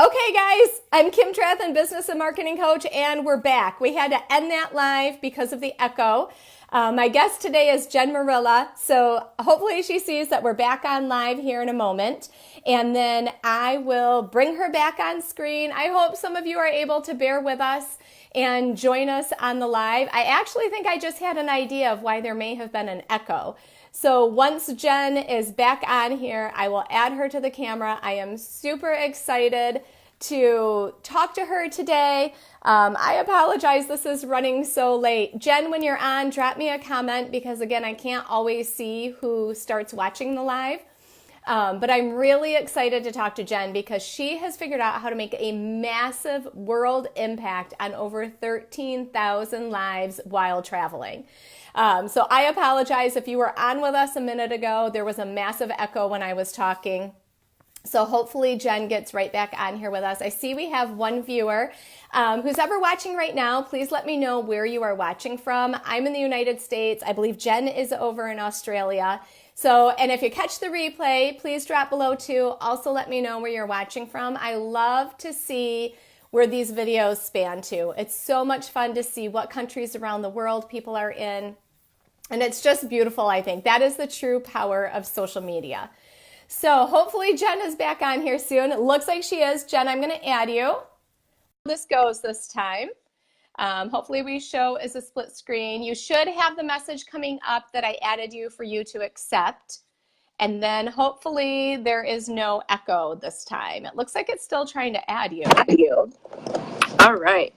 Okay, guys, I'm Kim Trathen, business and marketing coach, and we're back. We had to end that live because of the echo. My guest today is Jen Marilla, so hopefully she sees that we're back on live here in a moment, and then I will bring her back on screen. I hope some of you are able to bear with us and join us on the live. I actually think I just had an idea of why there may have been an echo. So once Jen is back on here, I will add her to the camera. I am super excited to talk to her today. I apologize this is running so late. Jen, when you're on, drop me a comment because again, I can't always see who starts watching the live. But I'm really excited to talk to Jen because she has figured out how to make a massive world impact on over 13,000 lives while traveling. So I apologize if you were on with us a minute ago. There was a massive echo when I was talking. So hopefully Jen gets right back on here with us. I see we have one viewer. Who's ever watching right now, please let me know where you are watching from. I'm in the United States. I believe Jen is over in Australia. So, and if you catch the replay, please drop below too. Also let me know where you're watching from. I love to see where these videos span to. It's so much fun to see what countries around the world people are in. And it's just beautiful, I think. That is the true power of social media. So hopefully Jen is back on here soon. It looks like she is. Jen, I'm going to add you. This goes this time. Hopefully we show as a split screen. You should have the message coming up that I added you for you to accept. And then hopefully there is no echo this time. It looks like it's still trying to add you. All right.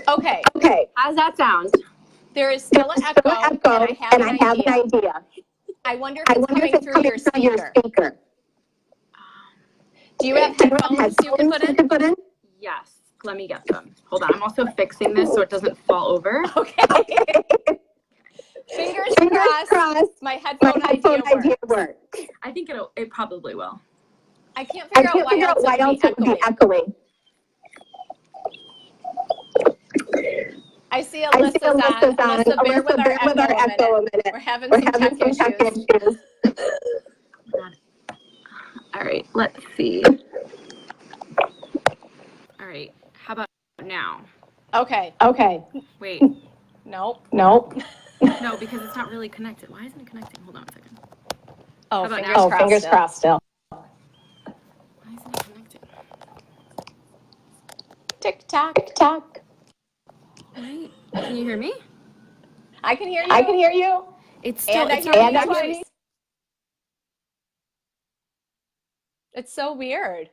Okay. How's that sound? There is still an echo, and I have an idea. I wonder if it's coming through your speaker. Do you have headphones you can put in? Yes. Let me get them. Hold on. I'm also fixing this so it doesn't fall over. Okay. Fingers crossed. My headphone idea works. I think it probably will. I can't figure out why else it would be echoing. I see Alyssa's on. Alyssa, bear with our echo a minute. We're having some tech issues. All right, let's see. All right, how about now? Okay. Wait. Nope. No, because it's not really connected. Why isn't it connecting? Hold on a second. Fingers crossed still. Why isn't it connecting? Tick tock. Wait, can you hear me? I can hear you. It's still, I hear you twice. It's so weird.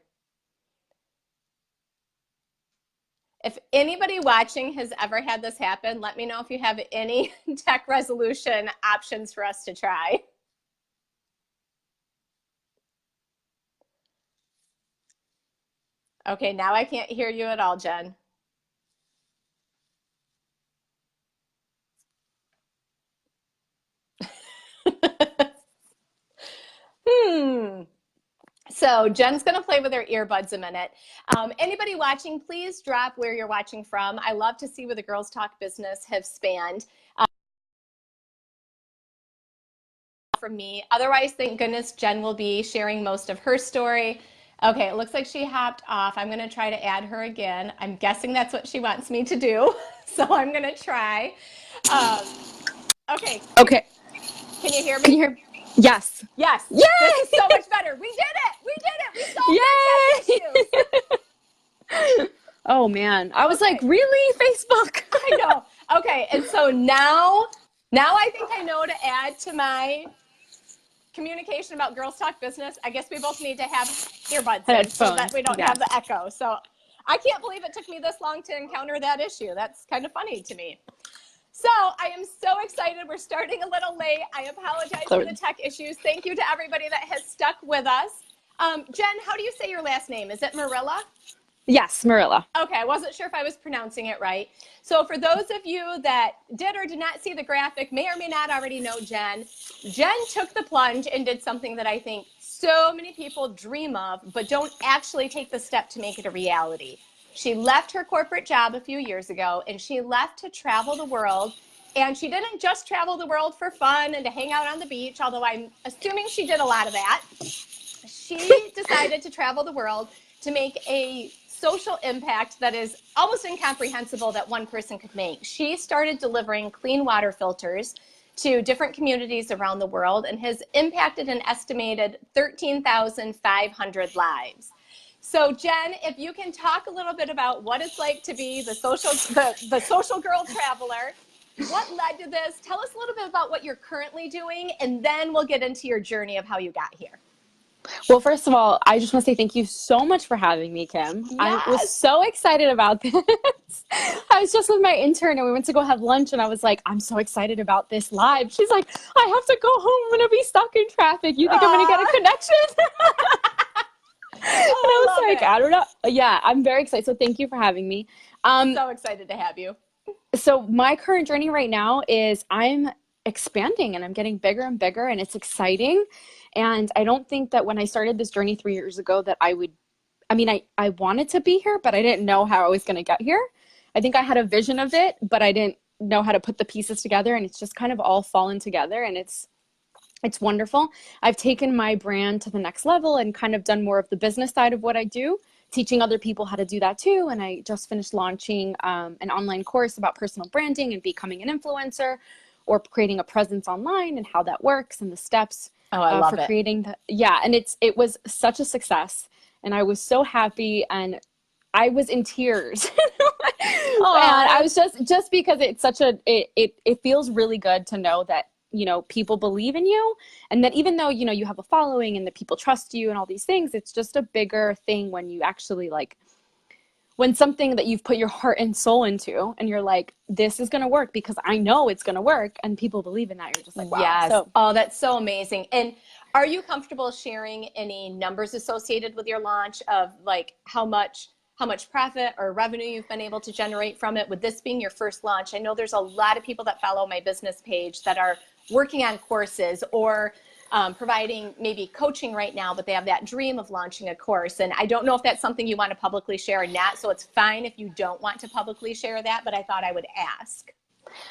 If anybody watching has ever had this happen, let me know if you have any tech resolution options for us to try. Okay, now I can't hear you at all, Jen. So Jen's going to play with her earbuds a minute. Anybody watching, please drop where you're watching from. I love to see where the Girls Talk business have spanned. From me. Otherwise, thank goodness Jen will be sharing most of her story. Okay, it looks like she hopped off. I'm going to try to add her again. I'm guessing that's what she wants me to do. So I'm going to try. Okay. Can you hear me? Yes. Yay! This is so much better. We did it. We solved the tech issues. Oh man, I was like, really, Facebook? I know. Okay, and so now I think I know to add to my communication about Girls Talk Business. I guess we both need to have earbuds in so that we don't have the echo. So I can't believe it took me this long to encounter that issue. That's kind of funny to me. So I am so excited. We're starting a little late. I apologize for the tech issues. Thank you to everybody that has stuck with us. Jen, how do you say your last name? Is it Marilla? Yes, Marilla. Okay, I wasn't sure if I was pronouncing it right. So for those of you that did or did not see the graphic, may or may not already know Jen, Jen took the plunge and did something that I think so many people dream of, but don't actually take the step to make it a reality. She left her corporate job a few years ago and she left to travel the world. And she didn't just travel the world for fun and to hang out on the beach, although I'm assuming she did a lot of that. She decided to travel the world to make a social impact that is almost incomprehensible that one person could make. She started delivering clean water filters to different communities around the world and has impacted an estimated 13,500 lives. So Jen, if you can talk a little bit about what it's like to be the social girl traveler, what led to this? Tell us a little bit about what you're currently doing, and then we'll get into your journey of how you got here. Well, first of all, I just want to say thank you so much for having me, Kim. Yes. I was so excited about this. I was just with my intern and we went to go have lunch and I was like, I'm so excited about this live. She's like, I have to go home. I'm going to be stuck in traffic. You think I'm going to get a connection? And I was like, I don't know. Yeah, I'm very excited. So thank you for having me. So excited to have you. So my current journey right now is I'm expanding and I'm getting bigger and bigger and it's exciting. And I don't think that when I started this journey 3 years ago that I wanted to be here, but I didn't know how I was going to get here. I think I had a vision of it, but I didn't know how to put the pieces together, and it's just kind of all fallen together, and it's wonderful. I've taken my brand to the next level and kind of done more of the business side of what I do, teaching other people how to do that too. And I just finished launching an online course about personal branding and becoming an influencer or creating a presence online and how that works and the steps for creating that. Yeah. And it was such a success and I was so happy and I was in tears. And I was just because it's such it feels really good to know that, you know, people believe in you and that even though, you know, you have a following and that people trust you and all these things, it's just a bigger thing when you actually when something that you've put your heart and soul into and you're like, this is going to work because I know it's going to work and people believe in that. You're just like, wow. Yes. So, that's so amazing. And are you comfortable sharing any numbers associated with your launch of like how much profit or revenue you've been able to generate from it with this being your first launch? I know there's a lot of people that follow my business page that are working on courses or providing maybe coaching right now, but they have that dream of launching a course. And I don't know if that's something you want to publicly share or not. So it's fine if you don't want to publicly share that, but I thought I would ask.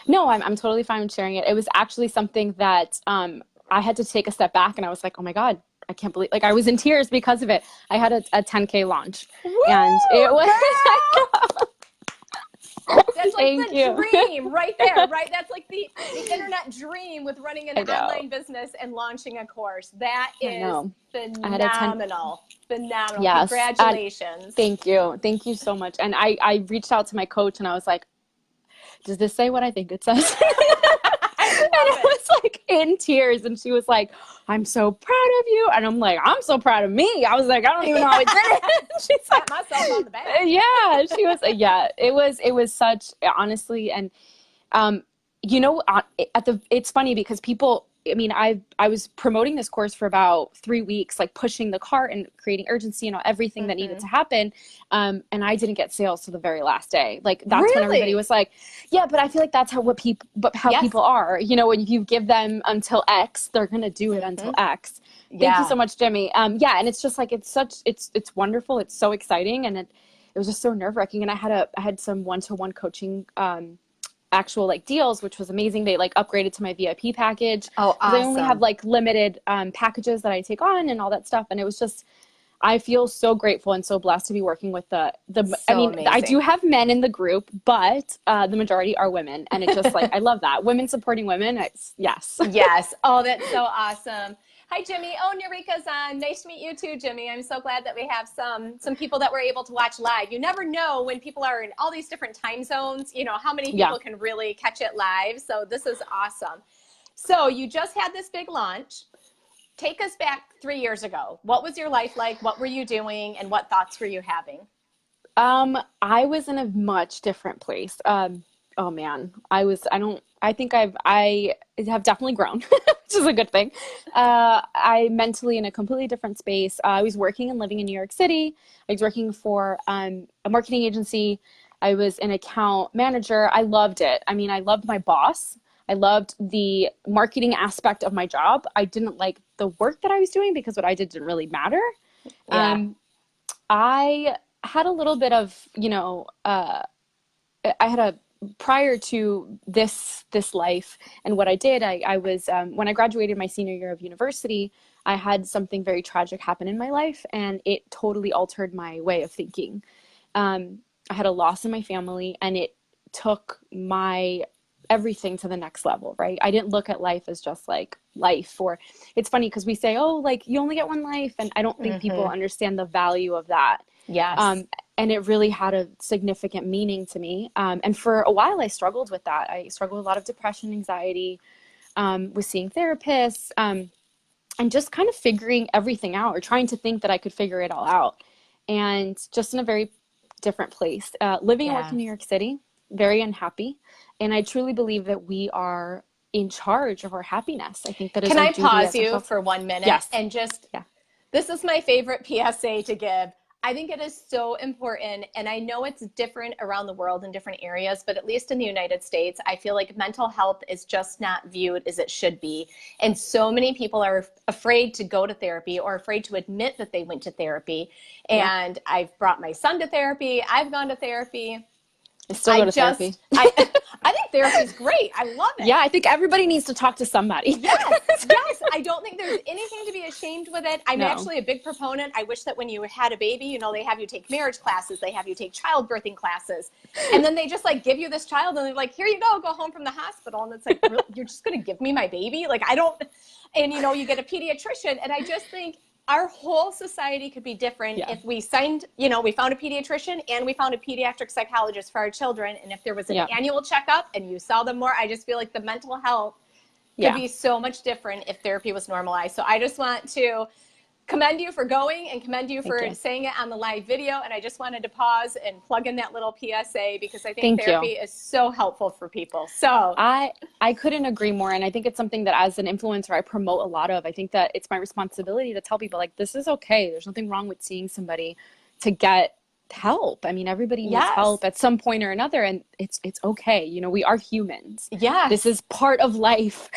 No, I'm totally fine with sharing it. It was actually something that I had to take a step back and I was like, oh my God, I can't believe, I was in tears because of it. I had a 10K launch. Woo, and it was, that's like the dream right there, right? That's like the internet dream with running an online business and launching a course. That is phenomenal. Phenomenal. Yes. Congratulations. Thank you. Thank you so much. And I reached out to my coach and I was like, does this say what I think it says? And I was like in tears and she was like, I'm so proud of you. And I'm like, I'm so proud of me. I was like, I don't even know how I did it. She's pat myself on the back. Yeah. She was, it was such, honestly. And, you know, it's funny because people, I mean, I was promoting this course for about 3 weeks, like pushing the cart and creating urgency and everything that needed to happen. And I didn't get sales to the very last day. Like that's when everybody was like, yeah, but I feel like that's how people are, you know, when you give them until X, they're going to do it until X. Thank you so much, Jimmy. Yeah. And it's just like, it's wonderful. It's so exciting. And it was just so nerve wracking. And I had some one-to-one coaching, actual deals, which was amazing. They upgraded to my VIP package. Oh, awesome. They only have limited packages that I take on and all that stuff. And it was just, I feel so grateful and so blessed to be working with amazing. I do have men in the group, but the majority are women. And it's just I love that. Women supporting women. Yes. Yes. Oh, that's so awesome. Hi, Jimmy. Oh, Narika's on. Nice to meet you too, Jimmy. I'm so glad that we have some people that were able to watch live. You never know when people are in all these different time zones, you know, how many people can really catch it live. So this is awesome. So you just had this big launch. Take us back 3 years ago. What was your life like? What were you doing? And what thoughts were you having? I was in a much different place. Oh man, I think I have definitely grown, which is a good thing. I mentally in a completely different space. I was working and living in New York City. I was working for a marketing agency. I was an account manager. I loved it. I mean, I loved my boss. I loved the marketing aspect of my job. I didn't like the work that I was doing because what I did didn't really matter. Yeah. I had a little bit of, prior to this life and what I did, I was, when I graduated my senior year of university, I had something very tragic happen in my life, and it totally altered my way of thinking. I had a loss in my family, and it took my everything to the next level, right? I didn't look at life as just like life, or it's funny because we say, oh, like you only get one life. And I don't think people understand the value of that. Yes. And it really had a significant meaning to me. And for a while I struggled with that. I struggled with a lot of depression, anxiety, with seeing therapists, and just kind of figuring everything out, or trying to think that I could figure it all out. And just in a very different place, living and working in New York City, very unhappy. And I truly believe that we are in charge of our happiness. I think that is Can our I duty pause as you for 1 minute? Yes. And just, this is my favorite PSA to give. I think it is so important, and I know it's different around the world in different areas, but at least in the United States, I feel like mental health is just not viewed as it should be. And so many people are afraid to go to therapy, or afraid to admit that they went to therapy. And I've brought my son to therapy. I've gone to therapy. I still go to therapy. I think therapy is great. I love it. Yeah, I think everybody needs to talk to somebody. Yes. I don't think there's anything to be ashamed with it. I'm actually a big proponent. I wish that when you had a baby, you know, they have you take marriage classes, they have you take childbirthing classes, and then they just like give you this child, and they're like, here you go home from the hospital. And it's like, really? You're just going to give me my baby? Like, I don't, and you know, you get a pediatrician. And I just think our whole society could be different if we signed, you know, we found a pediatrician and we found a pediatric psychologist for our children. And if there was an annual checkup and you saw them more, I just feel like the mental health could be so much different if therapy was normalized. So I just want to commend you for going, and commend you for saying it on the live video. And I just wanted to pause and plug in that little PSA, because I think therapy is so helpful for people. So I couldn't agree more. And I think it's something that as an influencer, I promote a lot of. I think that it's my responsibility to tell people, like, this is okay. There's nothing wrong with seeing somebody to get help. I mean, everybody needs help at some point or another, and it's okay. You know, we are humans. Yeah. This is part of life.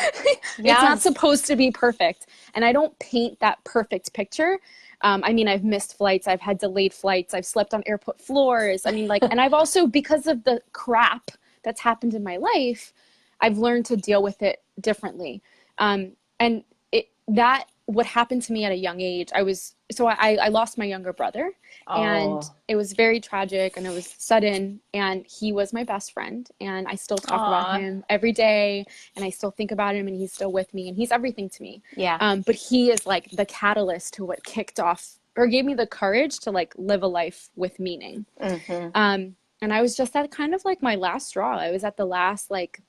It's not supposed to be perfect. And I don't paint that perfect picture. I mean, I've missed flights. I've had delayed flights. I've slept on airport floors. I mean, like, and I've also, because of the crap that's happened in my life, I've learned to deal with it differently. And what happened to me at a young age, I lost my younger brother, and it was very tragic, and it was sudden, and he was my best friend, and I still talk about him every day, and I still think about him, and he's still with me, and he's everything to me. Yeah. But he is like the catalyst to what kicked off, or gave me the courage to like live a life with meaning. And I was just at kind of like my last straw. I was at the last like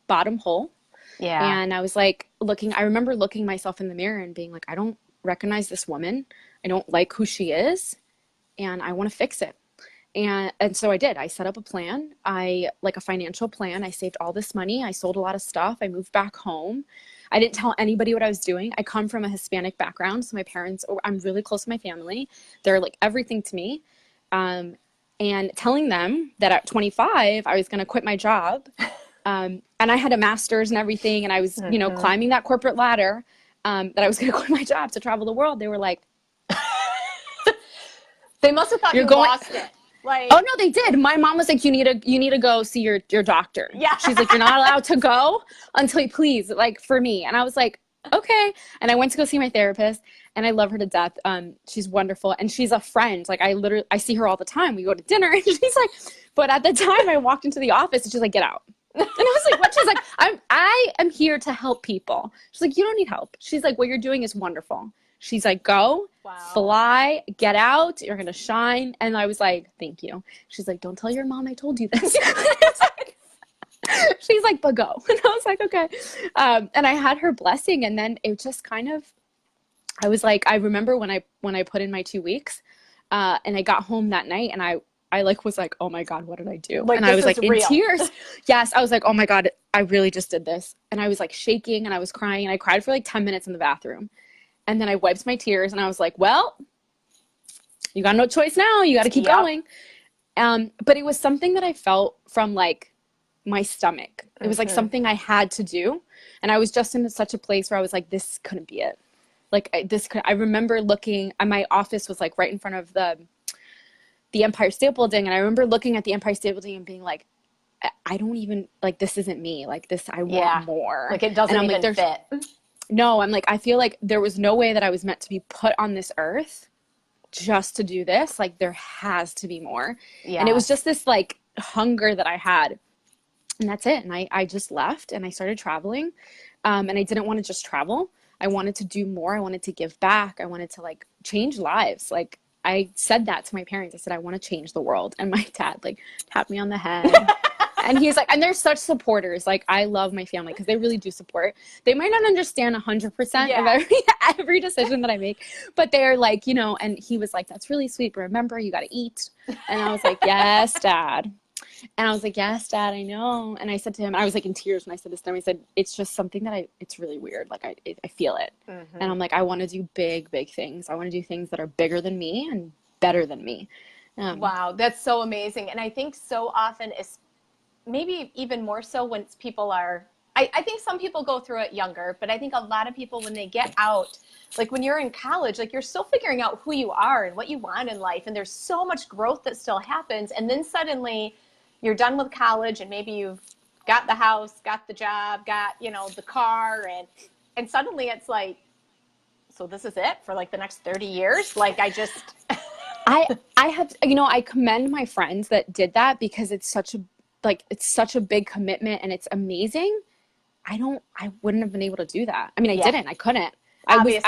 bottom hole. Yeah. And I was like I remember looking myself in the mirror and being like, I don't recognize this woman. I don't like who she is, and I want to fix it. And so I did. I set up a plan. Like a financial plan. I saved all this money. I sold a lot of stuff. I moved back home. I didn't tell anybody what I was doing. I come from a Hispanic background. So my parents, I'm really close to my family. They're like everything to me. And telling them that at 25, I was going to quit my job. And I had a master's and everything. And I was, you know, climbing that corporate ladder, that I was going to quit my job to travel the world. They were like, they must have thought you lost it. Like, oh no, they did. My mom was like, you need to go see your doctor. Yeah. She's like, you're not allowed to go until you please, like, for me. And I was like, okay. And I went to go see my therapist, and I love her to death. She's wonderful. And she's a friend. Like, I see her all the time. We go to dinner, and she's like, but at the time I walked into the office, and she's like, get out. And I was like, what? She's like, I am here to help people. She's like, you don't need help. She's like, what you're doing is wonderful. She's like, go, fly, get out. You're going to shine. And I was like, thank you. She's like, don't tell your mom I told you this. She's like, but go. And I was like, okay. And I had her blessing. And then it just kind of, I was like, I remember when I put in my 2 weeks, and I got home that night, and I like was like, oh my God, what did I do? Like, and I was like real. In tears. Yes. I was like, oh my God, I really just did this. And I was like shaking, and I was crying, and I cried for like 10 minutes in the bathroom. And then I wiped my tears, and I was like, well, you got no choice now. You got to keep going. But it was something that I felt from like my stomach. It was like something I had to do. And I was just in such a place where I was like, this couldn't be it. Like I remember looking, my office was like right in front of the Empire State Building. And I remember looking at the Empire State Building and being like, I don't even, like, this isn't me. Like this, I want more. Like it doesn't even fit. no, I'm like, I feel like there was no way that I was meant to be put on this earth just to do this. Like there has to be more. Yeah. And it was just this like hunger that I had. And that's it. And I just left and I started traveling. And I didn't want to just travel. I wanted to do more. I wanted to give back. I wanted to like change lives. Like I said that to my parents. I said, I want to change the world. And my dad like tapped me on the head. And he's like, and they're such supporters. Like I love my family because they really do support. They might not understand 100% of every decision that I make, but they're like, you know, and he was like, that's really sweet. But remember, you got to eat. And I was like, yes, Dad. And I was like, yes, Dad, I know. And I said to him, I was like in tears when I said this to him. I said, it's just something that it's really weird. Like I feel it. Mm-hmm. And I'm like, I want to do big, big things. I want to do things that are bigger than me and better than me. Wow. That's so amazing. And I think so often maybe even more so when people are, I think some people go through it younger, but I think a lot of people when they get out, like when you're in college, like you're still figuring out who you are and what you want in life. And there's so much growth that still happens. And then suddenly you're done with college and maybe you've got the house, got the job, got, you know, the car. And suddenly it's like, so this is it for like the next 30 years. Like I have, you know, I commend my friends that did that because it's such a big commitment and it's amazing. I wouldn't have been able to do that. I mean, I couldn't. Obviously.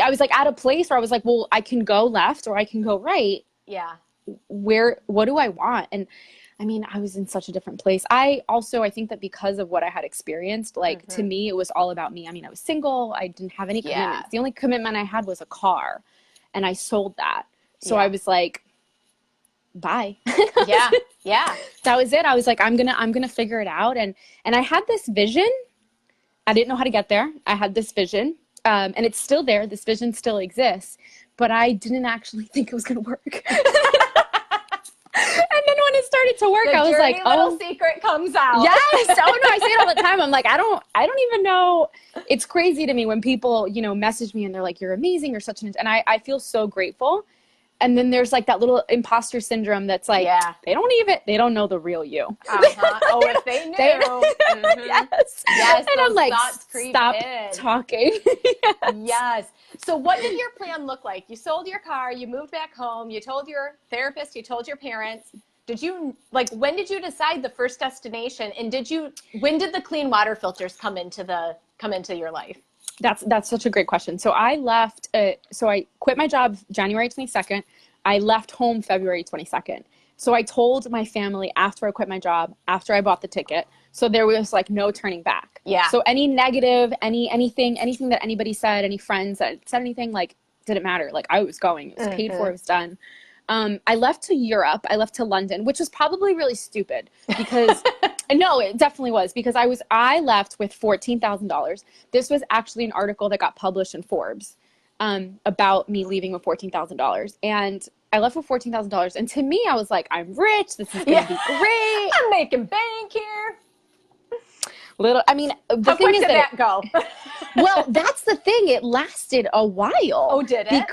I was like at a place where I was like, well, I can go left or I can go right. Yeah. What do I want? And I mean, I was in such a different place. I think that because of what I had experienced, like to me, it was all about me. I mean, I was single. I didn't have any commitments. The only commitment I had was a car and I sold that. So I was like, bye. Yeah. That was it. I was like, I'm gonna figure it out. And I had this vision. I didn't know how to get there. I had this vision. And it's still there. This vision still exists, but I didn't actually think it was gonna work. And then when it started to work, I was like, little secret comes out. Yes. Oh no, I say it all the time. I'm like, I don't even know. It's crazy to me when people, you know, message me and they're like, you're amazing. You're such an, and I feel so grateful. And then there's like that little imposter syndrome that's like, they don't know the real you. Oh, if they knew. Yes. And I'm like, stop talking. Yes. So what did your plan look like? You sold your car, you moved back home, you told your therapist, you told your parents. When did you decide the first destination? And when did the clean water filters come into your life? That's such a great question. So I left, so I quit my job January 22nd. I left home February 22nd. So I told my family after I quit my job, after I bought the ticket. So there was like no turning back. Yeah. So any negative, anything that anybody said, any friends that said anything, like didn't matter. Like I was going, it was paid for, it was done. I left to Europe. I left to London, which was probably really stupid because no, it definitely was because I left with $14,000. This was actually an article that got published in Forbes, about me leaving with $14,000. And I left with $14,000. And to me, I was like, I'm rich. This is going to be great. I'm making bank here. The How thing quick is did that go? Well, that's the thing. It lasted a while. Oh, did it?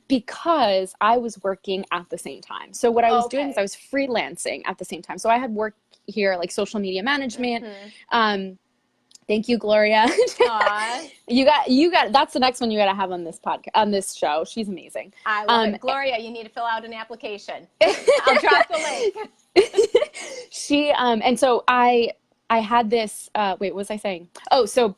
Because I was working at the same time. So what I was doing is I was freelancing at the same time. So I had work here, like social media management. Thank you, Gloria. You got, that's the next one you got to have on this podcast, on this show. She's amazing. I love it. Gloria, you need to fill out an application. I'll drop the link. And so I had this, wait, what was I saying? Oh, so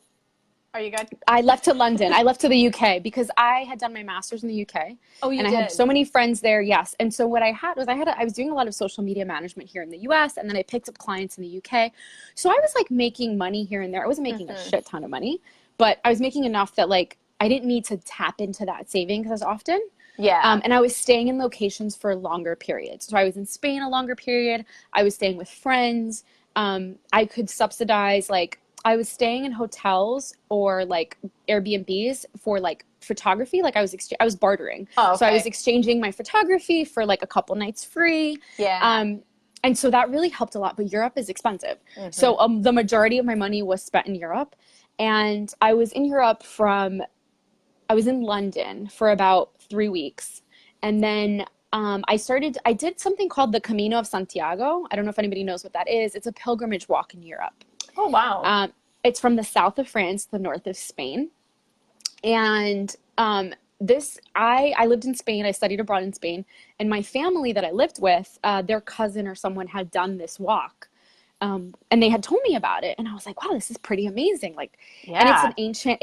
are you good? I left to London. I left to the UK because I had done my master's in the UK. Oh, you did? And I had so many friends there. Yes. And so what I had was I was doing a lot of social media management here in the US, and then I picked up clients in the UK. So I was like making money here and there. I wasn't making a shit ton of money, but I was making enough that like I didn't need to tap into that savings as often. Yeah. And I was staying in locations for longer periods. So I was in Spain a longer period. I was staying with friends. I could subsidize, like, I was staying in hotels or like Airbnbs for like photography. Like I was bartering. Oh, okay. So I was exchanging my photography for like a couple nights free. Yeah. And so that really helped a lot, but Europe is expensive. So the majority of my money was spent in Europe, and I was in London for about 3 weeks. And then I did something called the Camino of Santiago. I don't know if anybody knows what that is. It's a pilgrimage walk in Europe. Oh, wow. it's from the south of France, the north of Spain. And I lived in Spain. I studied abroad in Spain, and my family that I lived with, their cousin or someone had done this walk. And they had told me about it, and I was like, wow, this is pretty amazing. Like, and it's an ancient,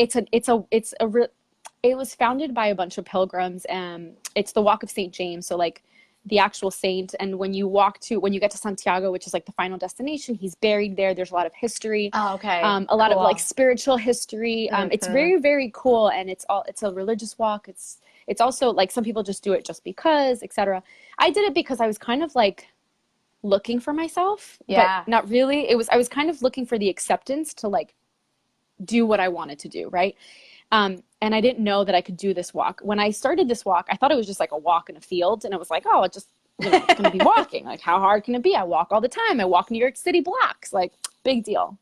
it was founded by a bunch of pilgrims, and it's the Walk of St. James. So like the actual saint. And when you get to Santiago, which is like the final destination, he's buried there. There's a lot of history. Oh, okay. A lot of like spiritual history. It's very, very cool. And it's a religious walk. It's also like some people just do it just because, etc. I did it because I was kind of like looking for myself, but not really. I was kind of looking for the acceptance to like do what I wanted to do. Right. And I didn't know that I could do this walk. When I started this walk, I thought it was just like a walk in a field. And it was like, oh, it's just, it's going to be walking. Like, how hard can it be? I walk all the time. I walk New York City blocks. Like, big deal.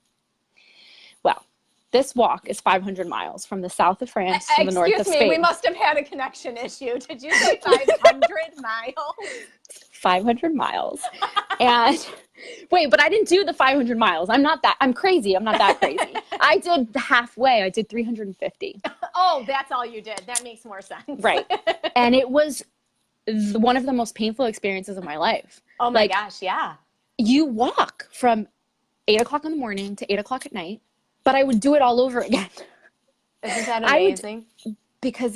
Well, this walk is 500 miles from the south of France to the north of Spain. Excuse me, we must have had a connection issue. Did you say 500 miles? 500 miles. And wait, but I didn't do the 500 miles. I'm crazy. I'm not that crazy. I did halfway. I did 350. Oh, that's all you did. That makes more sense. Right. And it was one of the most painful experiences of my life. Oh my gosh, yeah. You walk from 8 o'clock in the morning to 8 o'clock at night, but I would do it all over again. Isn't that amazing? Because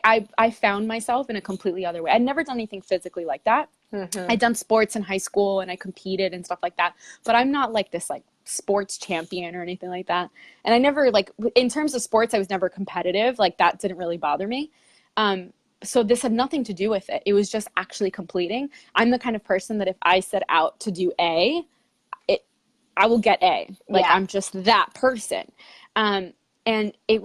I found myself in a completely other way. I'd never done anything physically like that. Mm-hmm. I'd done sports in high school and I competed and stuff like that, but I'm not like this like sports champion or anything like that. And I never like, in terms of sports, I was never competitive. Like that didn't really bother me. So this had nothing to do with it. It was just actually completing. I'm the kind of person that if I set out to do I will get A. Like I'm just that person. And there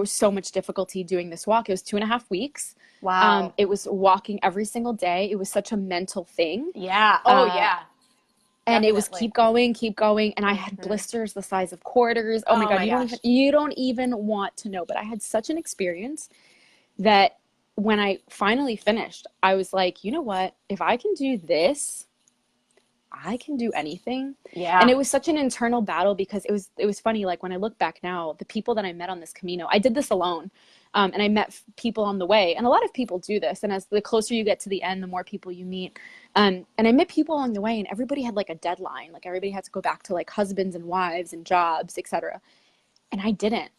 was so much difficulty doing this walk. It was 2.5 weeks. Wow. It was walking every single day. It was such a mental thing. Yeah. Oh yeah. And it was keep going. And I had blisters the size of quarters. Oh my God. You don't even want to know, but I had such an experience that when I finally finished, I was like, you know what, if I can do this, I can do anything. Yeah. And it was such an internal battle because it was funny. Like when I look back now, the people that I met on this Camino, I did this alone. And I met people on the way, and a lot of people do this. And as the closer you get to the end, the more people you meet. And I met people on the way, and everybody had like a deadline. Like everybody had to go back to like husbands and wives and jobs, etc. And I didn't.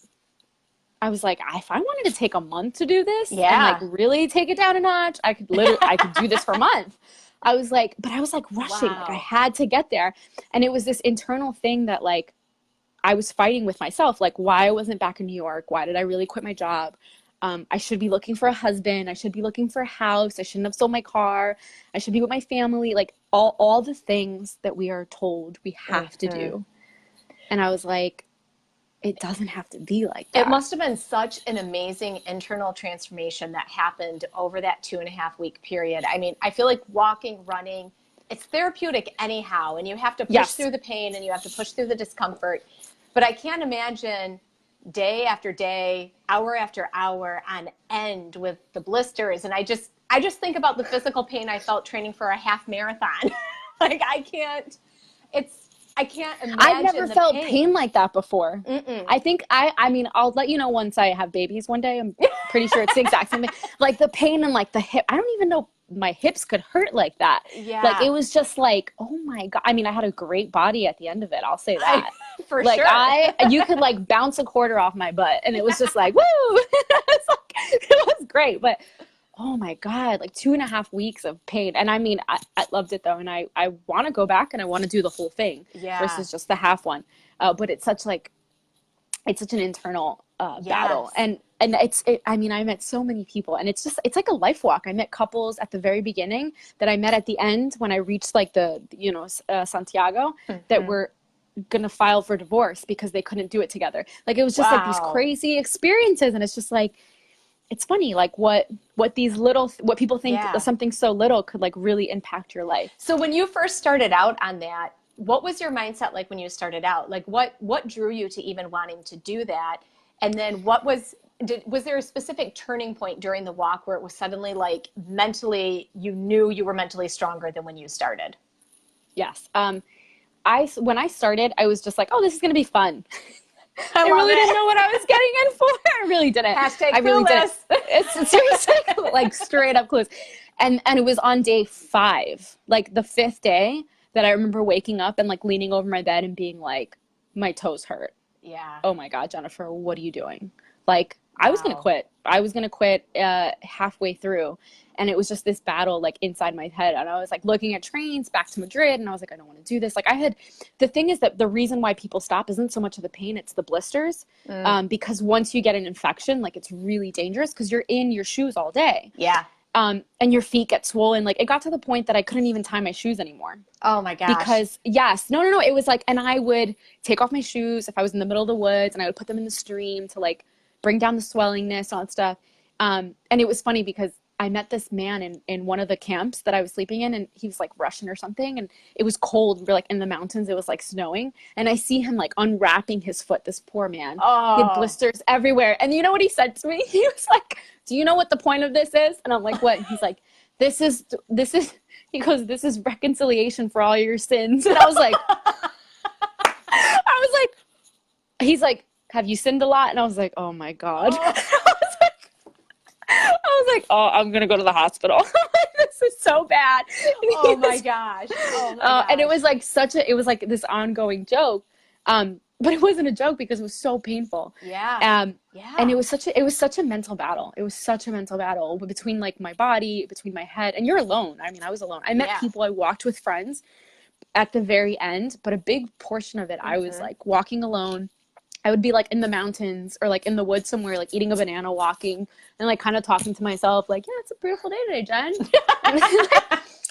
I was like, if I wanted to take a month to do this and like really take it down a notch, I could do this for a month. I was like rushing. Wow. Like I had to get there. And it was this internal thing that like I was fighting with myself, like why I wasn't back in New York. Why did I really quit my job? I should be looking for a husband. I should be looking for a house. I shouldn't have sold my car. I should be with my family. Like all the things that we are told we have to do. And I was like, it doesn't have to be like that. It must have been such an amazing internal transformation that happened over that 2.5 week period. I mean, I feel like walking, running, it's therapeutic anyhow, and you have to push through the pain and you have to push through the discomfort. But I can't imagine day after day, hour after hour on end with the blisters. And I just think about the physical pain I felt training for a half marathon. Like I can't imagine. I've never felt pain like that before. Mm-mm. I think I mean, I'll let you know once I have babies one day. I'm pretty sure it's the exact same thing. Like the pain and like the hip. I don't even know my hips could hurt like that. Yeah. Like it was just like, oh my God. I mean, I had a great body at the end of it. I'll say that. For like sure. You could like bounce a quarter off my butt and it was just like, woo. It was great. But oh my God, like 2.5 weeks of pain. And I mean, I loved it though. And I want to go back and I want to do the whole thing versus just the half one. But it's such an internal battle. And I mean, I met so many people and it's like a life walk. I met couples at the very beginning that I met at the end when I reached like Santiago that were going to file for divorce because they couldn't do it together. Like it was just like these crazy experiences. And it's just like, it's funny, like what people think something so little could like really impact your life. So when you first started out on that, what was your mindset like when you started out? Like what drew you to even wanting to do that? And then was there a specific turning point during the walk where it was suddenly like mentally, you knew you were mentally stronger than when you started? Yes. when I started, I was just like, oh, this is going to be fun. I love really it. didn't know what I was getting in for. I really didn't. Hashtag I really didn't. clueless. It's seriously like straight up clueless. And it was on day 5, like the 5th day, that I remember waking up and like leaning over my bed and being like, my toes hurt. Yeah. Oh my God, Jennifer, what are you doing? Like, I was going to quit. I was going to quit halfway through. And it was just this battle like inside my head. And I was like looking at trains back to Madrid, and I was like, I don't want to do this. Like the thing is that the reason why people stop isn't so much of the pain, it's the blisters. Because once you get an infection, like it's really dangerous because you're in your shoes all day. Yeah. And your feet get swollen. Like it got to the point that I couldn't even tie my shoes anymore. Oh my gosh. Because no. It was like, and I would take off my shoes if I was in the middle of the woods, and I would put them in the stream to like bring down the swellingness, all that stuff. And it was funny because I met this man in one of the camps that I was sleeping in, and he was like Russian or something, and it was cold. We're like in the mountains. It was like snowing, and I see him like unwrapping his foot, this poor man. He had blisters everywhere. And you know what he said to me? He was like, do you know what the point of this is? And I'm like, what? And he's like, this is, he goes, this is reconciliation for all your sins. And I was like, he's like, have you sinned a lot? And I was like, oh my God. I was like, oh, I'm going to go to the hospital. This is so bad. Oh my gosh. Oh my gosh. And it was like it was like this ongoing joke. But it wasn't a joke because it was so painful. Yeah. And it was such a mental battle. It was such a mental battle between like my body, between my head, and you're alone. I mean, I was alone. I met people, I walked with friends at the very end, but a big portion of it, I was like walking alone. I would be like in the mountains or like in the woods somewhere, like eating a banana, walking, and like kind of talking to myself like, yeah, it's a beautiful day today, Jen.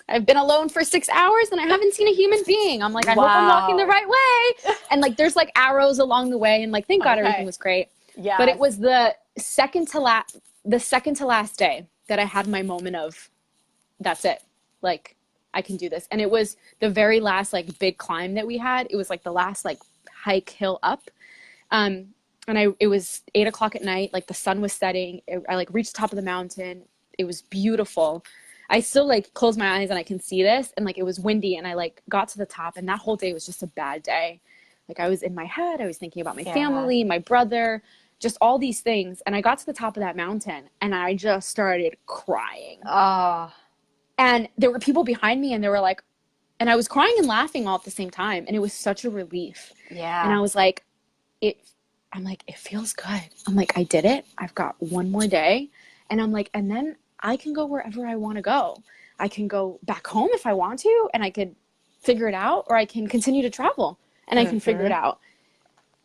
I've been alone for 6 hours and I haven't seen a human being. I'm like, I hope I'm walking the right way. And like, there's like arrows along the way, and like, thank God everything was great. Yeah. But it was the second to last day that I had my moment of, that's it. Like, I can do this. And it was the very last like big climb that we had. It was like the last like hike hill up. And it was 8:00 at night, like the sun was setting. I like reached the top of the mountain. It was beautiful. I still like close my eyes and I can see this, and like it was windy, and I like got to the top, and that whole day was just a bad day. Like I was in my head, I was thinking about my family, my brother, just all these things. And I got to the top of that mountain and I just started crying. And there were people behind me, and they were like, and I was crying and laughing all at the same time. And it was such a relief. Yeah. And I was like, I'm like, it feels good. I'm like, I did it. I've got one more day. And I'm like, and then I can go wherever I want to go. I can go back home if I want to, and I could figure it out, or I can continue to travel and I can figure it out.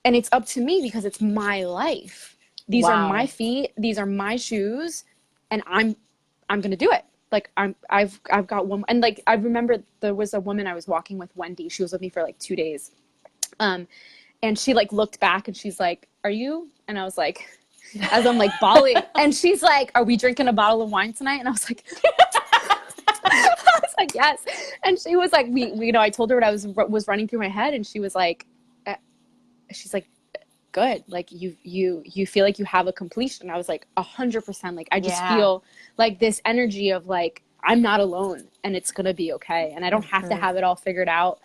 And it's up to me because it's my life. These are my feet. These are my shoes, and I'm going to do it. Like I've got one. And like, I remember there was a woman I was walking with, Wendy. She was with me for like 2 days. And she like looked back and she's like, are you? And I was like, as I'm like bawling, and she's like, are we drinking a bottle of wine tonight? And I was like, yes. And she was like, we I told her what was running through my head. And she was like, she's like, good. Like you feel like you have a completion. I was like 100%. Like, I just feel like this energy of like, I'm not alone and it's going to be okay. And I don't have to have it all figured out.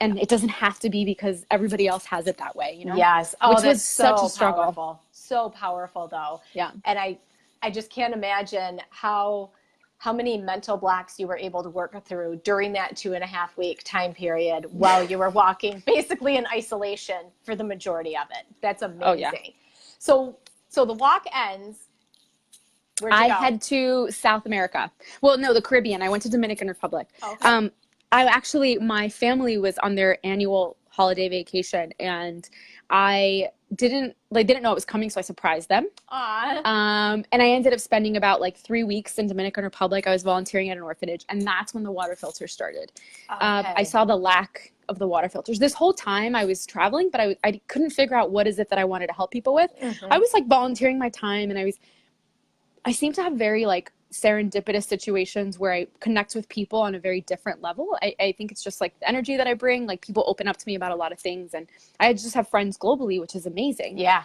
And it doesn't have to be because everybody else has it that way, you know? Yes. Oh, which was such a struggle. Powerful. So powerful though. Yeah. And I just can't imagine how many mental blocks you were able to work through during that 2.5 week time period while you were walking basically in isolation for the majority of it. That's amazing. Oh, yeah. So the walk ends. Where'd you go? Head to South America. Well, no, the Caribbean. I went to Dominican Republic. Okay. My family was on their annual holiday vacation, and I didn't know it was coming, so I surprised them. Aww. And I ended up spending about like 3 weeks in Dominican Republic. I was volunteering at an orphanage, and that's when the water filters started. Okay. I saw the lack of the water filters. This whole time I was traveling, but I couldn't figure out what is it that I wanted to help people with. I was like volunteering my time, and I seem to have very like serendipitous situations where I connect with people on a very different level. I think it's just like the energy that I bring, like people open up to me about a lot of things, and I just have friends globally, which is amazing. Yeah.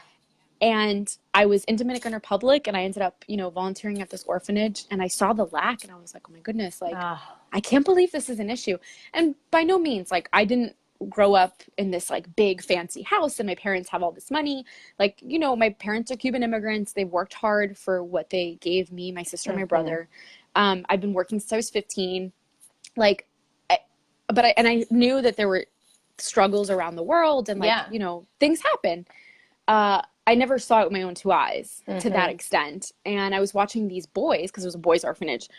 And I was in Dominican Republic, and I ended up, volunteering at this orphanage, and I saw the lack, and I was like, oh my goodness, like, I can't believe this is an issue. And by no means, like, I didn't grow up in this like big fancy house and my parents have all this money. Like, you know, my parents are Cuban immigrants. They've worked hard for what they gave me, my sister, and my brother. I've been working since I was 15. Like, I knew that there were struggles around the world and like, you know, things happen. I never saw it with my own two eyes to that extent. And I was watching these boys, because it was a boys' orphanage,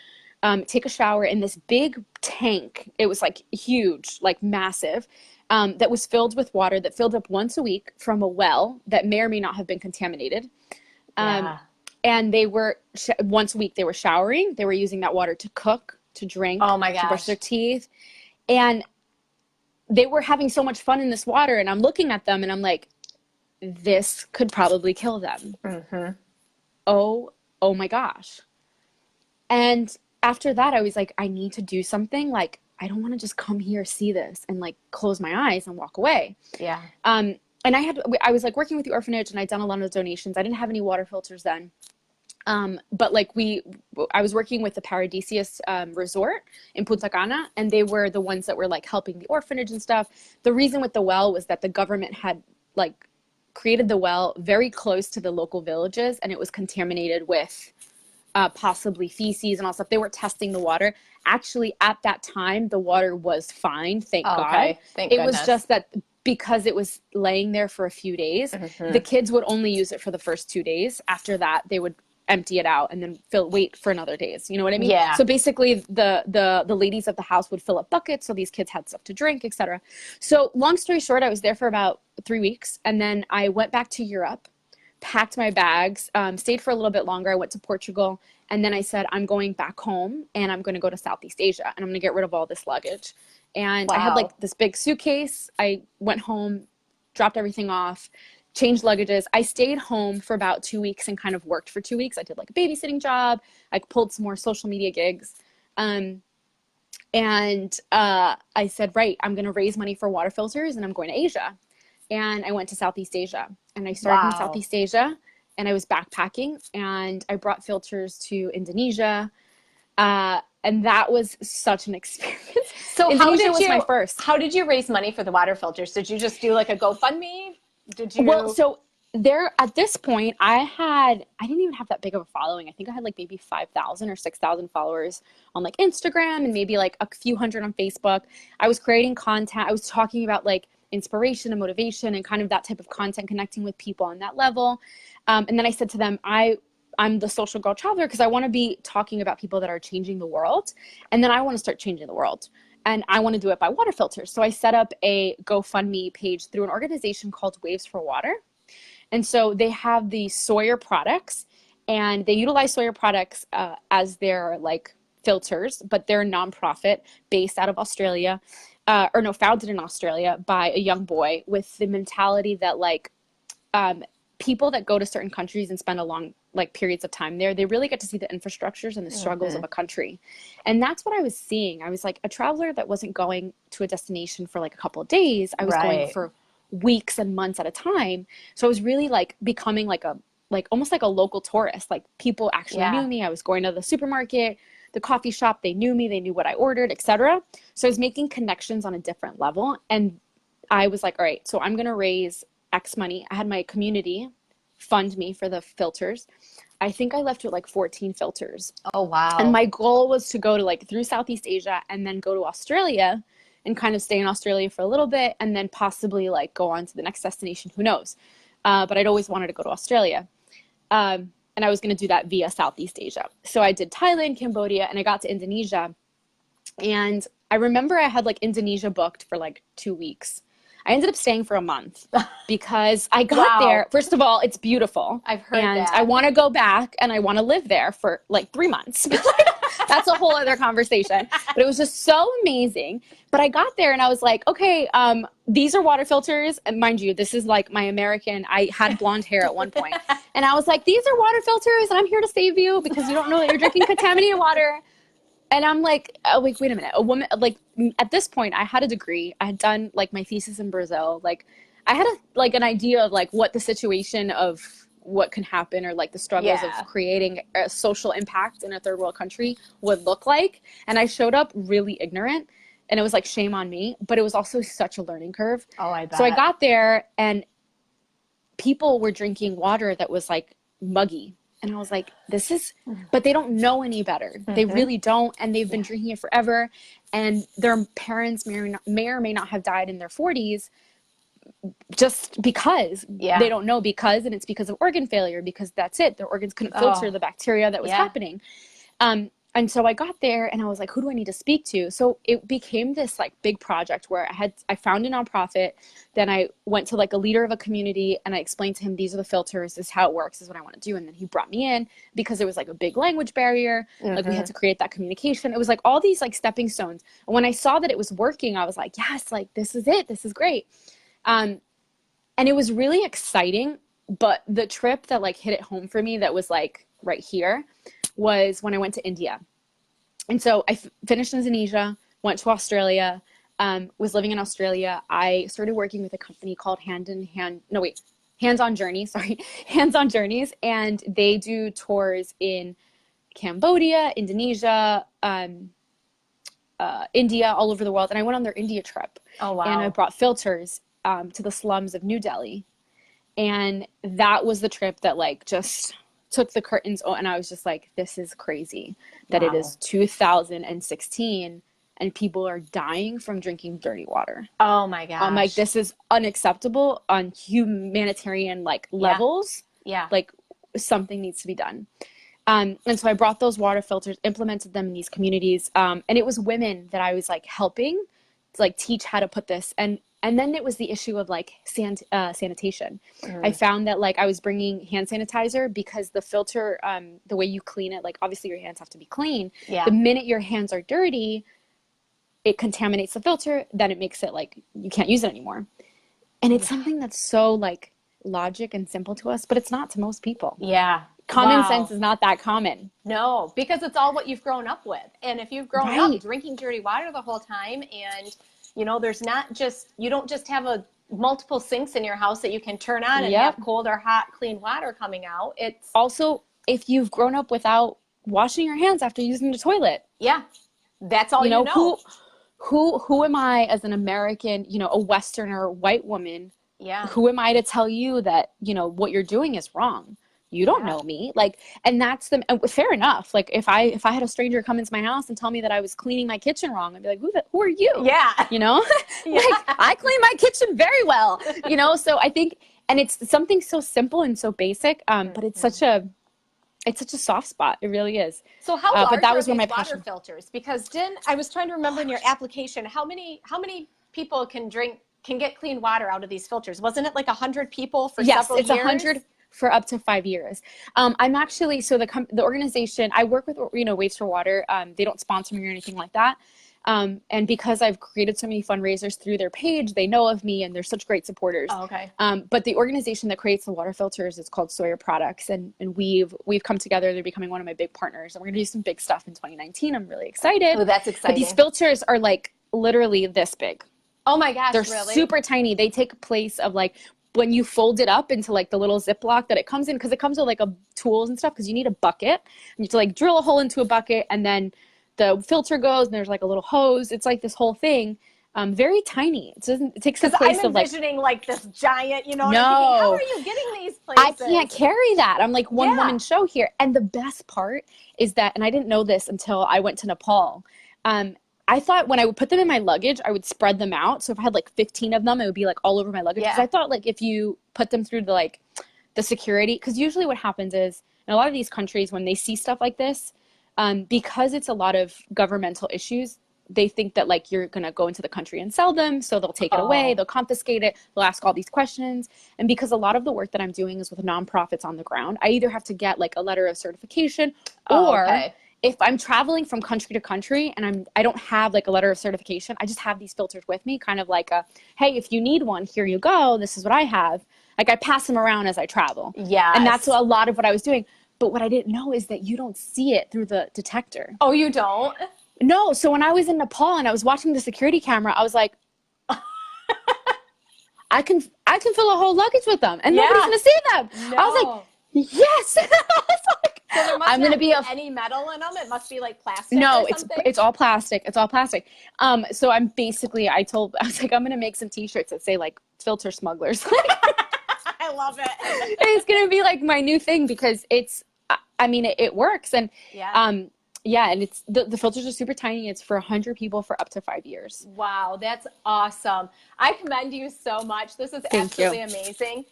take a shower in this big tank. It was like huge, like massive, that was filled with water that filled up once a week from a well that may or may not have been contaminated. And they were, once a week, they were showering. They were using that water to cook, to drink, to brush their teeth. And they were having so much fun in this water. And I'm looking at them and I'm like, this could probably kill them. Oh my gosh. And after that, I was like, I need to do something. Like, I don't want to just come here, see this, and like close my eyes and walk away. And I was like working with the orphanage and I'd done a lot of donations. I didn't have any water filters then. But like I was working with the Paradisius resort in Punta Cana, and they were the ones that were like helping the orphanage and stuff. The reason with the well was that the government had like created the well very close to the local villages, and it was contaminated with possibly feces and all stuff. They were testing the water. Actually, at that time, the water was fine. Thank God. Thank it goodness. was just that because it was laying there for a few days, the kids would only use it for the first 2 days. After that, they would empty it out and then wait for another days. You know what I mean? Yeah. So basically the ladies of the house would fill up buckets so these kids had stuff to drink, etc. So long story short, I was there for about 3 weeks, and then I went back to Europe, packed my bags, stayed for a little bit longer. I went to Portugal, and then I said, I'm going back home and I'm going to go to Southeast Asia and I'm going to get rid of all this luggage. And I had like this big suitcase. I went home, dropped everything off, changed luggages. I stayed home for about 2 weeks and kind of worked for 2 weeks. I did like a babysitting job. I pulled some more social media gigs. And I said, right, I'm going to raise money for water filters and I'm going to Asia. And I went to Southeast Asia, and I started in Southeast Asia, and I was backpacking, and I brought filters to Indonesia. And that was such an experience. So Indonesia was my first. How did you raise money for the water filters? Did you just do like a GoFundMe? Did you? Well, so there at this point, I didn't even have that big of a following. I think I had like maybe 5,000 or 6,000 followers on like Instagram, and maybe like a few hundred on Facebook. I was creating content. I was talking about like inspiration and motivation and kind of that type of content, connecting with people on that level. And then I said to them, I'm the social girl traveler because I want to be talking about people that are changing the world. And then I want to start changing the world. And I want to do it by water filters. So I set up a GoFundMe page through an organization called Waves for Water. And so they have the Sawyer Products, and they utilize Sawyer Products as their like filters, but they're a nonprofit based out of Australia. Founded in Australia by a young boy with the mentality that like people that go to certain countries and spend a long like periods of time there, they really get to see the infrastructures and the struggles of a country. And that's what I was seeing. I was like a traveler that wasn't going to a destination for like a couple of days. I was going for weeks and months at a time. So I was really like becoming like almost like a local tourist. Like people actually knew me. I was going to the supermarket, the coffee shop, they knew me, they knew what I ordered, etc. So I was making connections on a different level. And I was like, all right, so I'm going to raise X money. I had my community fund me for the filters. I think I left with like 14 filters. Oh, wow. And my goal was to go to like through Southeast Asia and then go to Australia and kind of stay in Australia for a little bit and then possibly like go on to the next destination. Who knows? But I'd always wanted to go to Australia. And I was going to do that via Southeast Asia. So I did Thailand, Cambodia, and I got to Indonesia. And I remember I had like Indonesia booked for like 2 weeks. I ended up staying for a month because I got there. First of all, it's beautiful. I've heard and that. I want to go back and I want to live there for like 3 months. That's a whole other conversation. But it was just so amazing. But I got there and I was like, okay, these are water filters. And mind you, this is like my American, I had blonde hair at one point. And I was like, these are water filters and I'm here to save you because you don't know that you're drinking contaminated water. And I'm like, oh, wait a minute. A woman, like at this point, I had a degree. I had done like my thesis in Brazil. Like I had an idea of like what the situation of what can happen or like the struggles of creating a social impact in a third world country would look like. And I showed up really ignorant. and it was like shame on me, but it was also such a learning curve. Oh, I bet. So I got there and people were drinking water that was like muggy. And I was like, but they don't know any better. They really don't. And they've been drinking it forever. And their parents may or may not have died in their 40s just because they don't know and it's because of organ failure, because that's it. Their organs couldn't filter the bacteria that was happening. And so I got there and I was like, who do I need to speak to? So it became this like big project where I found a nonprofit. Then I went to like a leader of a community and I explained to him, these are the filters, this is how it works, this is what I want to do. And then he brought me in because there was like a big language barrier. Like we had to create that communication. It was like all these like stepping stones. And when I saw that it was working, I was like, yes, like this is it. This is great. And it was really exciting. But the trip that like hit it home for me that was like right here was when I went to India. And so I finished Indonesia, went to Australia, was living in Australia. I started working with a company called Hands on Journeys. And they do tours in Cambodia, Indonesia, India, all over the world. And I went on their India trip. Oh, wow. And I brought filters to the slums of New Delhi. And that was the trip that like just took the curtains and I was just like, this is crazy that it is 2016 and people are dying from drinking dirty water. Oh my gosh. I'm like, this is unacceptable on humanitarian like levels. Yeah. Like something needs to be done. And so I brought those water filters, implemented them in these communities. And it was women that I was like helping to like teach how to put this. And then it was the issue of like sanitation. I found that like I was bringing hand sanitizer because the filter, the way you clean it, like obviously your hands have to be clean. Yeah. The minute your hands are dirty, it contaminates the filter. Then it makes it like you can't use it anymore. And it's something that's so like logic and simple to us, but it's not to most people. Yeah. Common sense is not that common. No, because it's all what you've grown up with. And if you've grown up drinking dirty water the whole time and you know, there's not just, you don't just have multiple sinks in your house that you can turn on and have cold or hot, clean water coming out. It's also, if you've grown up without washing your hands after using the toilet. Yeah. That's all you know. Who am I as an American, you know, a Westerner white woman? Yeah. Who am I to tell you that, you know, what you're doing is wrong? You don't know me. Like, and that's fair enough. Like if I had a stranger come into my house and tell me that I was cleaning my kitchen wrong, I'd be like, who are you? Yeah. You know, like I clean my kitchen very well, you know? So I think, and it's something so simple and so basic, but it's such a soft spot. It really is. So how large but that are was where these my water passion. filters? Because I was trying to remember in your application, how many people can get clean water out of these filters? Wasn't it like 100 people for several years? Yes, it's 100 for up to 5 years. I'm actually, so the organization, I work with, you know, Waves for Water. They don't sponsor me or anything like that. And because I've created so many fundraisers through their page, they know of me and they're such great supporters. Oh, okay. But the organization that creates the water filters is called Sawyer Products. And we've come together. They're becoming one of my big partners. And we're going to do some big stuff in 2019. I'm really excited. Oh, that's exciting. But these filters are like literally this big. Oh my gosh, they're really? Super tiny. They take place of like when you fold it up into like the little Ziploc that it comes in, because it comes with like tools and stuff, because you need a bucket. You have to like drill a hole into a bucket and then the filter goes and there's like a little hose. It's like this whole thing. Very tiny. It takes the place of like. I'm envisioning like this giant, you know. No. I'm thinking, how are you getting these places? I can't carry that. I'm like one woman show here. And the best part is that, and I didn't know this until I went to Nepal. I thought when I would put them in my luggage, I would spread them out. So if I had like 15 of them, it would be like all over my luggage. Because I thought like if you put them through the security, because usually what happens is in a lot of these countries, when they see stuff like this, because it's a lot of governmental issues, they think that like you're going to go into the country and sell them. So they'll take it away. They'll confiscate it. They'll ask all these questions. And because a lot of the work that I'm doing is with nonprofits on the ground, I either have to get like a letter of certification or if I'm traveling from country to country and I don't have like a letter of certification, I just have these filters with me, kind of like hey, if you need one, here you go. This is what I have. Like I pass them around as I travel. Yeah. And that's a lot of what I was doing. But what I didn't know is that you don't see it through the detector. Oh, you don't? No. So when I was in Nepal and I was watching the security camera, I was like, I can fill a whole luggage with them and nobody's going to see them. No. I was like, yes. I was like, So there must I'm not gonna be any metal in them. It must be like plastic no, or something. it's all plastic. It's all plastic. So I'm basically, I was like, I'm gonna make some t-shirts that say like filter smugglers. I love it. It's gonna be like my new thing because I mean, it works. And Yeah. yeah, and it's the filters are super tiny. It's for 100 people for up to 5 years. Wow, that's awesome. I commend you so much. This is Thank you. absolutely amazing.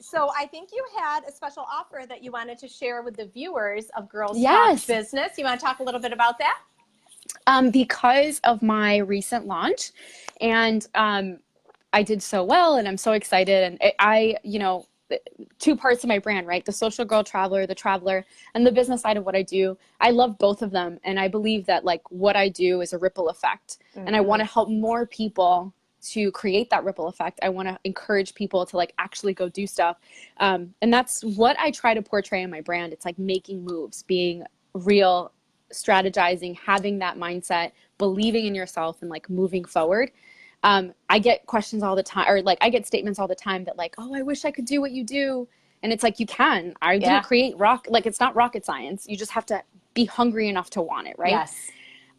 So I think you had a special offer that you wanted to share with the viewers of Girls Yes. Talk Business. You want to talk a little bit about that? Because of my recent launch, and I did so well, and I'm so excited. And you know, two parts of my brand, right? The social girl traveler, the traveler, and the business side of what I do. I love both of them. And I believe that like what I do is a ripple effect. Mm-hmm. And I want to help more people to create that ripple effect. I want to encourage people to like actually go do stuff. And that's what I try to portray in my brand. It's like making moves, being real, strategizing, having that mindset, believing in yourself, and like moving forward. I get questions all the time, or like I get statements all the time that like, oh, I wish I could do what you do. And it's like, you can. I didn't create like it's not rocket science. You just have to be hungry enough to want it, right? Yes.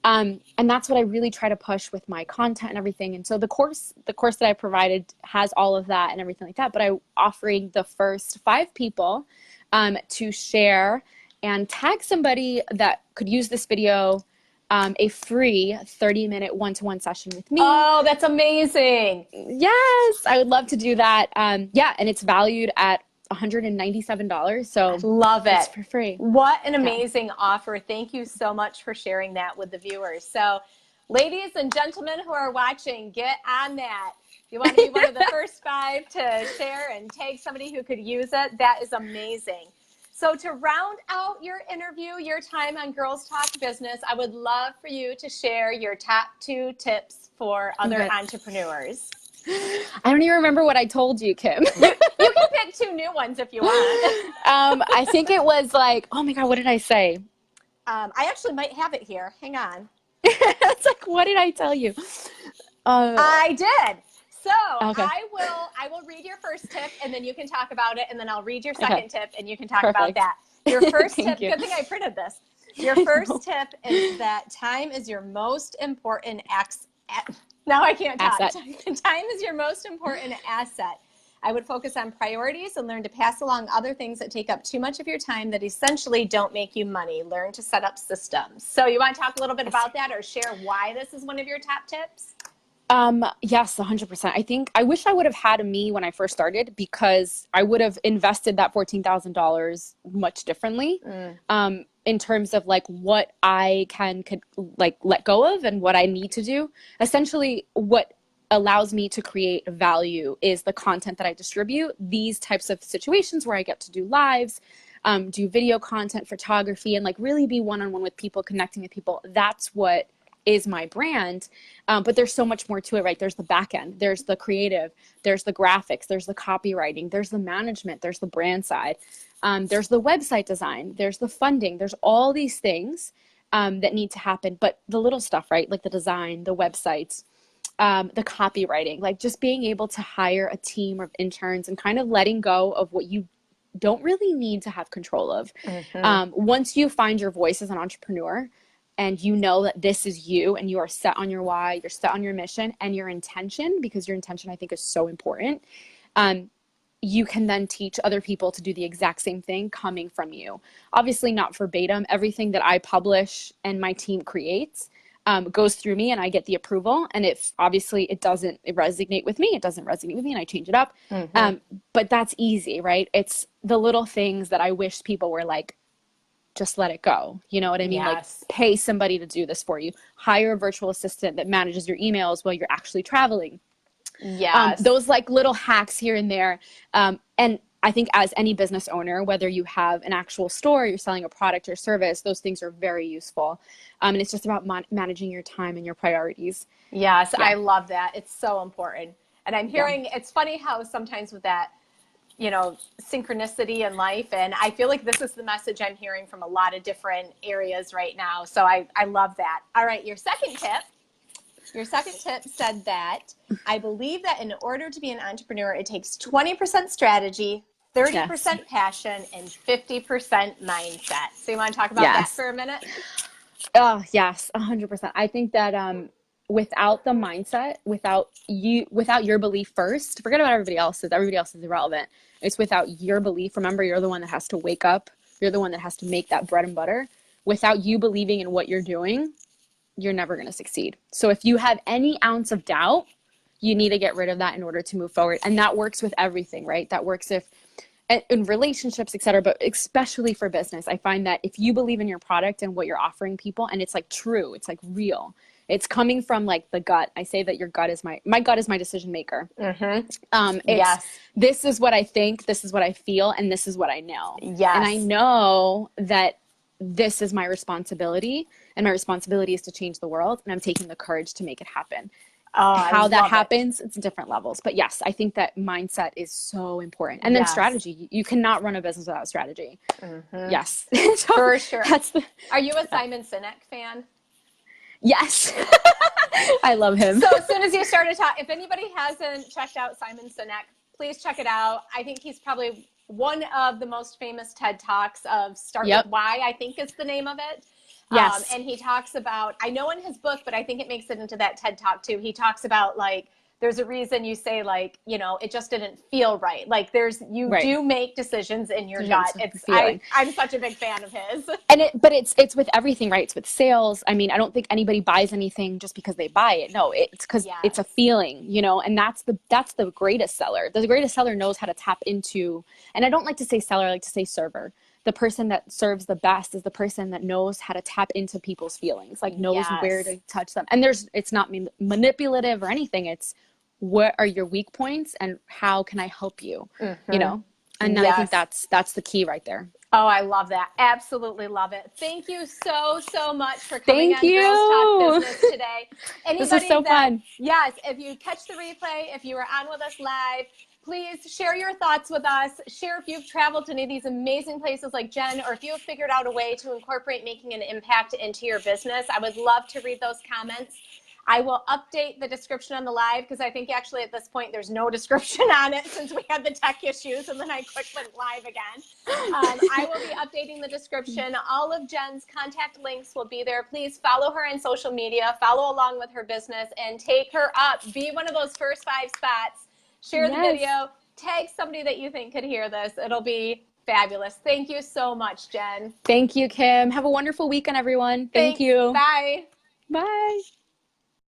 And that's what I really try to push with my content and everything. And so the course that I provided has all of that and everything like that. But I'm offering the first 5 people to share and tag somebody that could use this video, a free 30-minute one-to-one session with me. Oh, that's amazing. Yes, I would love to do that. Yeah, and it's valued at $197. So love it. It's for free. What an amazing offer. Thank you so much for sharing that with the viewers. So ladies and gentlemen who are watching, get on that. You want to be one of the first 5 to share and tag somebody who could use it. That is amazing. So to round out your interview, your time on Girls Talk Business, I would love for you to share your top 2 tips for other entrepreneurs. I don't even remember what I told you, Kim. You can pick 2 new ones if you want. I think it was like, oh my God, what did I say? I actually might have it here. Hang on. It's like, what did I tell you? I did. So okay. I will read your first tip and then you can talk about it, and then I'll read your second tip and you can talk about that. Your first tip, good thing I printed this. Your first tip is that time is your most important now I can't talk. Time is your most important asset. I would focus on priorities and learn to pass along other things that take up too much of your time that essentially don't make you money. Learn to set up systems. So you want to talk a little bit about that or share why this is one of your top tips? Yes, 100%. I wish I would have had me when I first started, because I would have invested that $14,000 much differently. In terms of like what I could like let go of and what I need to do. Essentially, what allows me to create value is the content that I distribute. These types of situations where I get to do lives, do video content, photography, and like really be one-on-one with people, connecting with people. That's what is my brand. But there's so much more to it, right? There's the back end, there's the creative, there's the graphics, there's the copywriting, there's the management, there's the brand side, there's the website design, there's the funding, there's all these things that need to happen. But the little stuff, right? Like the design, the websites, the copywriting, like just being able to hire a team of interns and kind of letting go of what you don't really need to have control of. Once you find your voice as an entrepreneur, and you know that this is you, and you are set on your why, you're set on your mission and your intention, because your intention I think is so important. You can then teach other people to do the exact same thing coming from you. Obviously not verbatim. Everything that I publish and my team creates goes through me, and I get the approval. And if obviously it doesn't resonate with me, and I change it up. But that's easy, right? It's the little things that I wish people were like, just let it go. You know what I mean? Yes. Like pay somebody to do this for you. Hire a virtual assistant that manages your emails while you're actually traveling. Yes. Those like little hacks here and there. And I think as any business owner, whether you have an actual store, you're selling a product or service, those things are very useful. And it's just about managing your time and your priorities. Yes, yeah. I love that. It's so important. And I'm hearing, it's funny how sometimes with that, you know, synchronicity in life. And I feel like this is the message I'm hearing from a lot of different areas right now. So I love that. All right. Your second tip said that I believe that in order to be an entrepreneur, it takes 20% strategy, 30% passion, and 50% mindset. So you want to talk about that for a minute? Oh, yes, 100%. I think that without the mindset, without your belief first, forget about everybody else's. Everybody else is irrelevant. It's without your belief. Remember, you're the one that has to wake up. You're the one that has to make that bread and butter. Without you believing in what you're doing, you're never going to succeed. So if you have any ounce of doubt, you need to get rid of that in order to move forward. And that works with everything, right? That works in relationships, et cetera, but especially for business. I find that if you believe in your product and what you're offering people, and it's like true, it's like real, it's coming from like the gut. I say that your gut is my gut is my decision maker. Yes. This is what I think, this is what I feel, and this is what I know. Yes. And I know that this is my responsibility, and my responsibility is to change the world, and I'm taking the courage to make it happen. How that happens, it's different levels. But yes, I think that mindset is so important. And then strategy. You cannot run a business without strategy. Yes. So for sure. Are you a Yeah. Simon Sinek fan? Yes. I love him. So as soon as you started talking, if anybody hasn't checked out Simon Sinek, please check it out. I think he's probably one of the most famous TED Talks of Start With Why, I think is the name of it. Yes. And he talks about, I know in his book, but I think it makes it into that TED Talk too. He talks about like, there's a reason you say like, you know, it just didn't feel right. Like you do make decisions in your gut. I'm such a big fan of his. But it's with everything, right? It's with sales. I mean, I don't think anybody buys anything just because they buy it. No, it's because it's a feeling, you know, and that's the greatest seller. The greatest seller knows how to tap into, and I don't like to say seller, I like to say server. The person that serves the best is the person that knows how to tap into people's feelings, like knows where to touch them. And it's not manipulative or anything. It's what are your weak points and how can I help you, you know? And I think that's the key right there. Oh, I love that. Absolutely love it. Thank you so much for coming on Girls Talk Business today. This was so fun. Yes. If you catch the replay, if you were on with us live, please share your thoughts with us. Share if you've traveled to any of these amazing places like Jen, or if you have figured out a way to incorporate making an impact into your business. I would love to read those comments. I will update the description on the live because I think actually at this point there's no description on it since we had the tech issues and then I quick went live again. I will be updating the description. All of Jen's contact links will be there. Please follow her on social media, follow along with her business, and take her up. Be one of those first 5 spots. Share the video. Tag somebody that you think could hear this. It'll be fabulous. Thank you so much, Jen. Thank you, Kim. Have a wonderful weekend, everyone. Thank you. Bye. Bye.